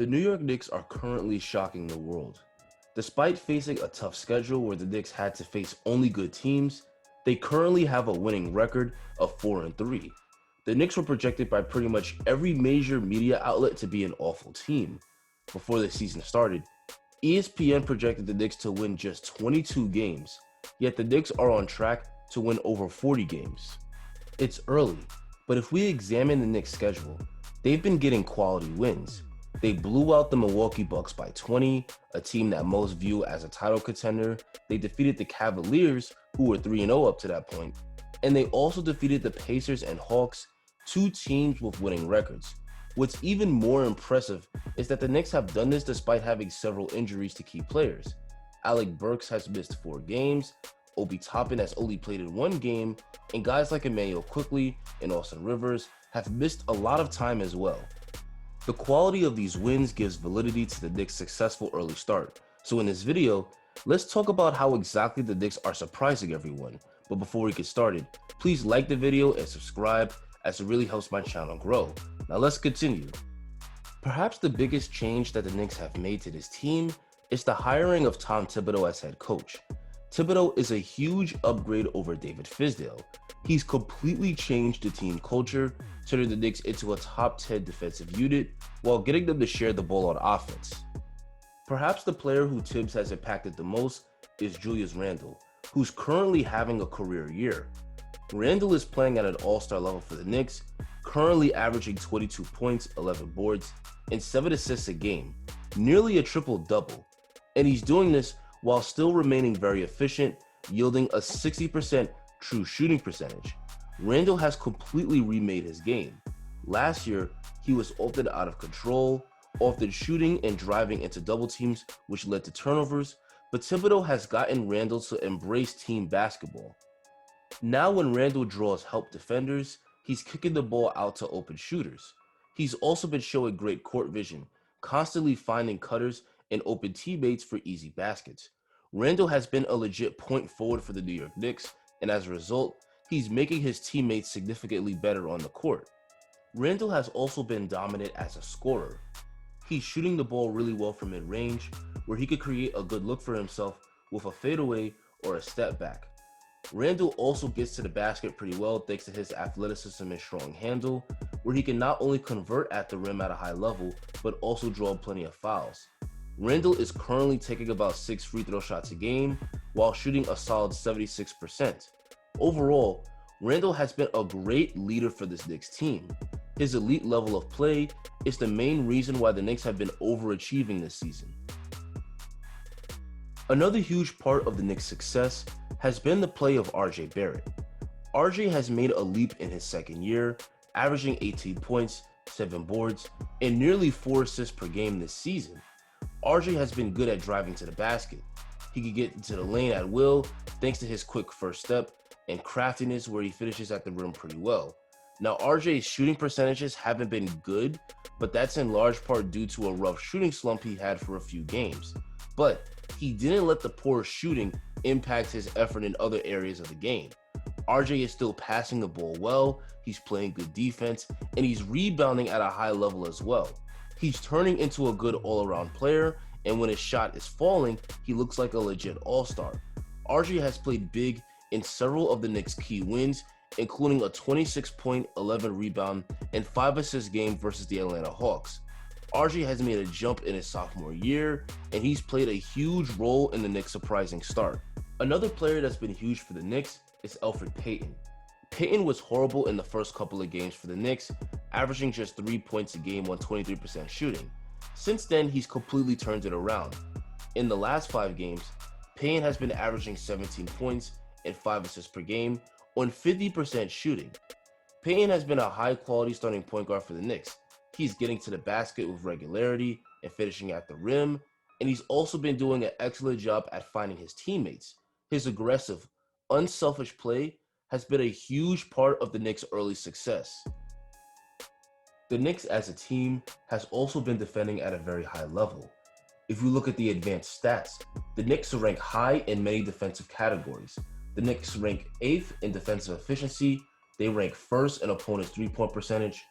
The New York Knicks are currently shocking the world. Despite facing a tough schedule where the Knicks had to face only good teams, they currently have a winning record of 4-3. The Knicks were projected by pretty much every major media outlet to be an awful team. Before the season started, ESPN projected the Knicks to win just 22 games, yet the Knicks are on track to win over 40 games. It's early, but if we examine the Knicks' schedule, they've been getting quality wins. They blew out the Milwaukee Bucks by 20, a team that most view as a title contender. They defeated the Cavaliers, who were 3-0 up to that point. And they also defeated the Pacers and Hawks, two teams with winning records. What's even more impressive is that the Knicks have done this despite having several injuries to key players. Alec Burks has missed 4 games, Obi Toppin has only played in 1 game, and guys like Emmanuel Quickley and Austin Rivers have missed a lot of time as well. The quality of these wins gives validity to the Knicks' successful early start. So in this video, let's talk about how exactly the Knicks are surprising everyone. But before we get started, please like the video and subscribe, as it really helps my channel grow. Now let's continue. Perhaps the biggest change that the Knicks have made to this team is the hiring of Tom Thibodeau as head coach. Thibodeau is a huge upgrade over David Fizdale. He's completely changed the team culture, turning the Knicks into a top 10 defensive unit while getting them to share the ball on offense. Perhaps the player who Tibbs has impacted the most is Julius Randle, who's currently having a career year. Randle is playing at an all-star level for the Knicks, currently averaging 22 points, 11 boards, and 7 assists a game, nearly a triple-double. And he's doing this while still remaining very efficient, yielding a 60% true shooting percentage. Randle has completely remade his game. Last year, he was often out of control, often shooting and driving into double teams, which led to turnovers, but Thibodeau has gotten Randle to embrace team basketball. Now when Randle draws help defenders, he's kicking the ball out to open shooters. He's also been showing great court vision, constantly finding cutters and open teammates for easy baskets. Randle has been a legit point forward for the New York Knicks, and as a result, he's making his teammates significantly better on the court. Randle has also been dominant as a scorer. He's shooting the ball really well from mid-range, where he could create a good look for himself with a fadeaway or a step back. Randle also gets to the basket pretty well thanks to his athleticism and strong handle, where he can not only convert at the rim at a high level, but also draw plenty of fouls. Randle is currently taking about 6 free throw shots a game, while shooting a solid 76%. Overall, Randle has been a great leader for this Knicks team. His elite level of play is the main reason why the Knicks have been overachieving this season. Another huge part of the Knicks' success has been the play of RJ Barrett. RJ has made a leap in his second year, averaging 18 points, 7 boards, and nearly 4 assists per game this season. RJ has been good at driving to the basket. He can get into the lane at will thanks to his quick first step and craftiness where he finishes at the rim pretty well. Now RJ's shooting percentages haven't been good, but that's in large part due to a rough shooting slump he had for a few games. But he didn't let the poor shooting impact his effort in other areas of the game. RJ is still passing the ball well, he's playing good defense, and he's rebounding at a high level as well. He's turning into a good all-around player, and when his shot is falling, he looks like a legit all-star. RJ has played big in several of the Knicks' key wins, including a 26-point, 11-rebound, and 5-assist game versus the Atlanta Hawks. RJ has made a jump in his sophomore year, and he's played a huge role in the Knicks' surprising start. Another player that's been huge for the Knicks is Elfrid Payton. Payton was horrible in the first couple of games for the Knicks, averaging just 3 points a game on 23% shooting. Since then, he's completely turned it around. In the last 5 games, Payton has been averaging 17 points and 5 assists per game on 50% shooting. Payton has been a high-quality starting point guard for the Knicks. He's getting to the basket with regularity and finishing at the rim, and he's also been doing an excellent job at finding his teammates. His aggressive, unselfish play has been a huge part of the Knicks' early success. The Knicks as a team has also been defending at a very high level. If we look at the advanced stats, the Knicks rank high in many defensive categories. The Knicks rank 8th in defensive efficiency, they rank 1st in opponents' 3-point percentage,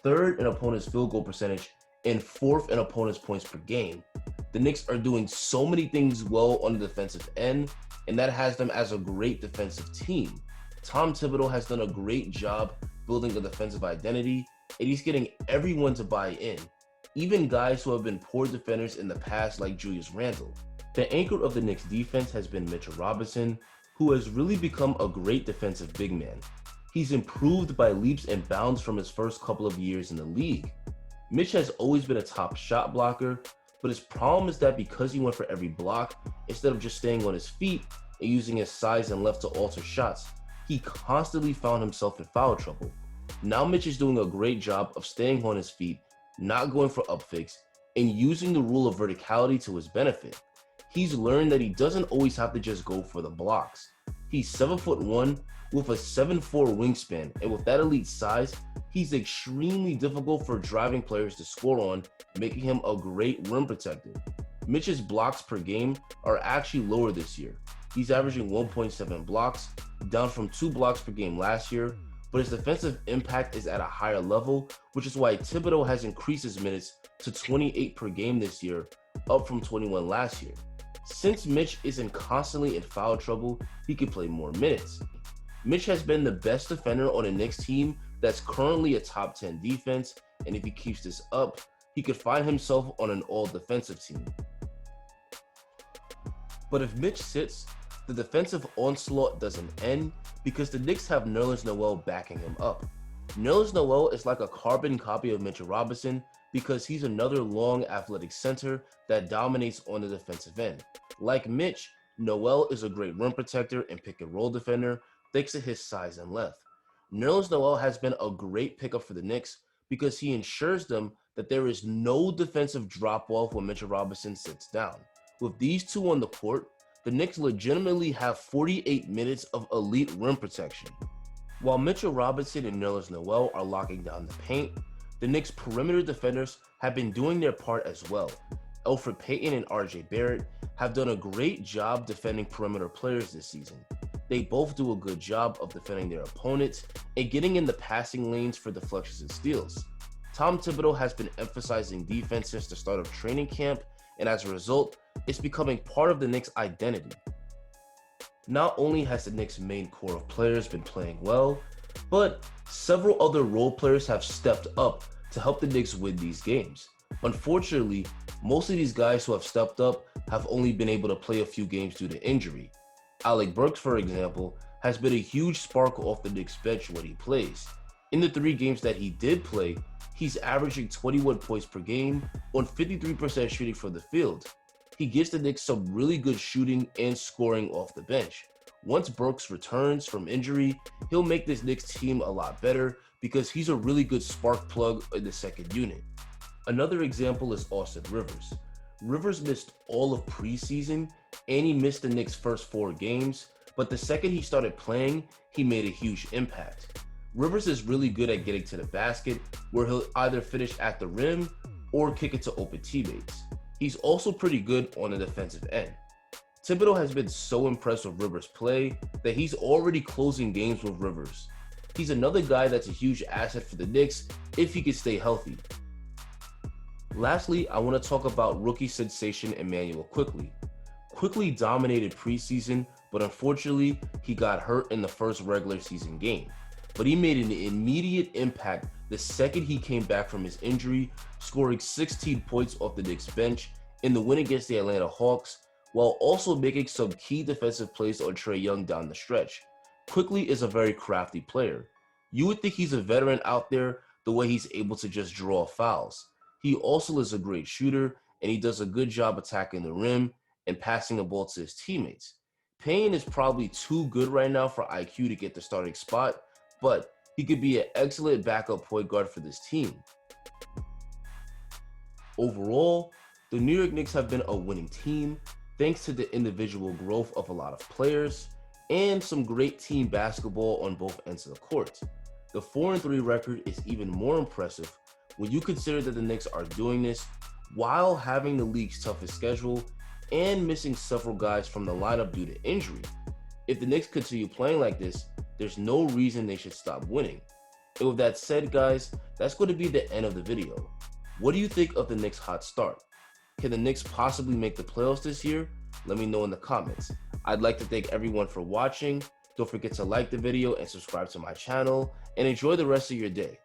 3rd in opponents' field goal percentage, and 4th in opponents' points per game. The Knicks are doing so many things well on the defensive end, and that has them as a great defensive team. Tom Thibodeau has done a great job building a defensive identity, and he's getting everyone to buy in, even guys who have been poor defenders in the past like Julius Randle. The anchor of the Knicks defense has been Mitchell Robinson, who has really become a great defensive big man. He's improved by leaps and bounds from his first couple of years in the league. Mitch has always been a top shot blocker, but his problem is that because he went for every block, instead of just staying on his feet and using his size and left to alter shots, he constantly found himself in foul trouble. Now Mitch is doing a great job of staying on his feet, not going for up fakes, and using the rule of verticality to his benefit. He's learned that he doesn't always have to just go for the blocks. He's 7'1" with a 7'4" wingspan, and with that elite size, he's extremely difficult for driving players to score on, making him a great rim protector. Mitch's blocks per game are actually lower this year. He's averaging 1.7 blocks, down from 2 blocks per game last year, but his defensive impact is at a higher level, which is why Thibodeau has increased his minutes to 28 per game this year, up from 21 last year. Since Mitch isn't constantly in foul trouble, he can play more minutes. Mitch has been the best defender on a Knicks team that's currently a top 10 defense, and if he keeps this up, he could find himself on an all-defensive team. But if Mitch sits, the defensive onslaught doesn't end because the Knicks have Nerlens Noel backing him up. Nerlens Noel is like a carbon copy of Mitchell Robinson because he's another long athletic center that dominates on the defensive end. Like Mitch, Noel is a great rim protector and pick and roll defender thanks to his size and length. Nerlens Noel has been a great pickup for the Knicks because he ensures them that there is no defensive drop-off when Mitchell Robinson sits down. With these two on the court, the Knicks legitimately have 48 minutes of elite rim protection. While Mitchell Robinson and Nerlens Noel are locking down the paint, the Knicks' perimeter defenders have been doing their part as well. Elfrid Payton and RJ Barrett have done a great job defending perimeter players this season. They both do a good job of defending their opponents and getting in the passing lanes for deflections and steals. Tom Thibodeau has been emphasizing defense since the start of training camp, and as a result, it's becoming part of the Knicks' identity. Not only has the Knicks' main core of players been playing well, but several other role players have stepped up to help the Knicks win these games. Unfortunately, most of these guys who have stepped up have only been able to play a few games due to injury. Alec Burks, for example, has been a huge spark off the Knicks bench when he plays. In the 3 games that he did play, he's averaging 21 points per game on 53% shooting from the field. He gives the Knicks some really good shooting and scoring off the bench. Once Burks returns from injury, he'll make this Knicks team a lot better because he's a really good spark plug in the second unit. Another example is Austin Rivers. Rivers missed all of preseason and he missed the Knicks' first 4 games, but the second he started playing, he made a huge impact. Rivers is really good at getting to the basket, where he'll either finish at the rim or kick it to open teammates. He's also pretty good on the defensive end. Thibodeau has been so impressed with Rivers' play that he's already closing games with Rivers. He's another guy that's a huge asset for the Knicks if he can stay healthy. Lastly, I want to talk about rookie sensation Immanuel Quickley. Quickley dominated preseason, but unfortunately, he got hurt in the first regular season game. But he made an immediate impact the second he came back from his injury, scoring 16 points off the Knicks bench in the win against the Atlanta Hawks, while also making some key defensive plays on Trae Young down the stretch. Quickley is a very crafty player. You would think he's a veteran out there the way he's able to just draw fouls. He also is a great shooter, and he does a good job attacking the rim and passing the ball to his teammates. Payne is probably too good right now for IQ to get the starting spot, but he could be an excellent backup point guard for this team. Overall, the New York Knicks have been a winning team thanks to the individual growth of a lot of players and some great team basketball on both ends of the court. The 4-3 record is even more impressive when you consider that the Knicks are doing this while having the league's toughest schedule and missing several guys from the lineup due to injury. If the Knicks continue playing like this, there's no reason they should stop winning. And with that said, guys, that's going to be the end of the video. What do you think of the Knicks' hot start? Can the Knicks possibly make the playoffs this year? Let me know in the comments. I'd like to thank everyone for watching. Don't forget to like the video and subscribe to my channel, and enjoy the rest of your day.